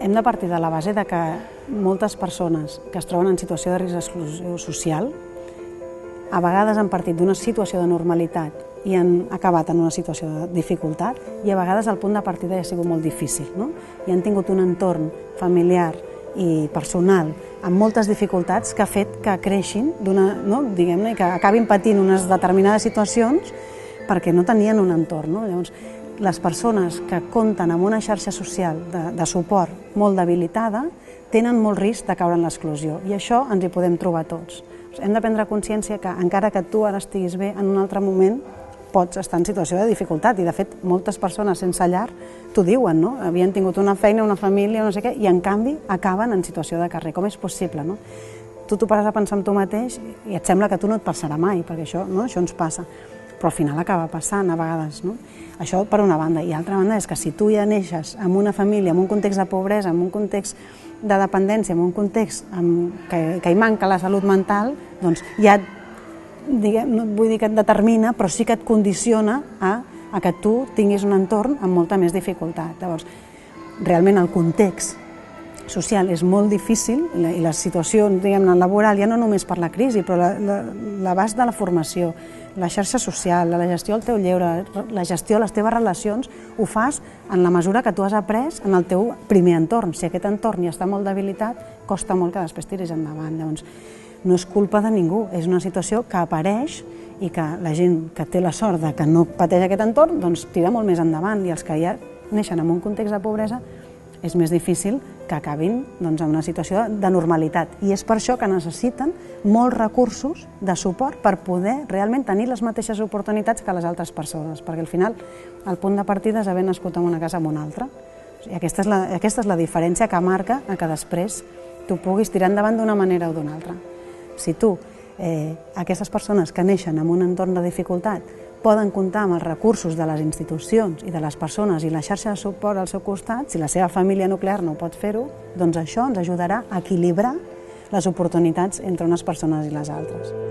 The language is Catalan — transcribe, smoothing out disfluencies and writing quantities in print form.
hem de partir de la base de que moltes persones que es troben en situació de risc d'exclusió social a vegades han partit d'una situació de normalitat i han acabat en una situació de dificultat i a vegades el punt de partida ha sigut molt difícil, no? I han tingut un entorn familiar i personal amb moltes dificultats que ha fet que creixin diguem-ne, i que acabin patint unes determinades situacions perquè no tenien un entorn, no? Llavors, les persones que compten amb una xarxa social de suport molt debilitada tenen molt risc de caure en l'exclusió i això ens hi podem trobar tots. Hem de prendre consciència que encara que tu ara estiguis bé, en un altre moment pots estar en situació de dificultat i de fet moltes persones sense llar t'ho diuen, no? Havien tingut una feina, una família, no sé què, i en canvi acaben en situació de carrer. Com és possible, no? Tu t'ho pares a pensar amb tu mateix i et sembla que a tu no et passarà mai, perquè això ens passa, però al final acaba passant a vegades, no? Això per una banda, i l'altra banda és que si tu ja neixes en una família, en un context de pobresa, en un context de dependència, en un context que hi manca la salut mental, doncs ja no vull dir que et determina, però sí que et condiciona a que tu tinguis un entorn amb molta més dificultat. Llavors, realment el context social és molt difícil i la situació laboral, ja no només per la crisi, però l'abast de la formació, la xarxa social, la gestió del teu lleure, la gestió de les teves relacions, ho fas en la mesura que tu has après en el teu primer entorn. Si aquest entorn ja està molt debilitat, costa molt que després tiris endavant. Llavors, no és culpa de ningú, és una situació que apareix i que la gent que té la sort de que no pateix aquest entorn doncs tira molt més endavant i els que ja neixen en un context de pobresa és més difícil que acabin en una situació de normalitat i és per això que necessiten molts recursos de suport per poder realment tenir les mateixes oportunitats que les altres persones, perquè al final el punt de partida és haver nascut en una casa en una altra. I aquesta és la diferència que marca que després tu puguis tirar endavant d'una manera o d'una altra. Si tu, aquestes persones que neixen en un entorn de dificultat, poden comptar amb els recursos de les institucions i de les persones i la xarxa de suport al seu costat, si la seva família nuclear no pot fer-ho, doncs això ens ajudarà a equilibrar les oportunitats entre unes persones i les altres.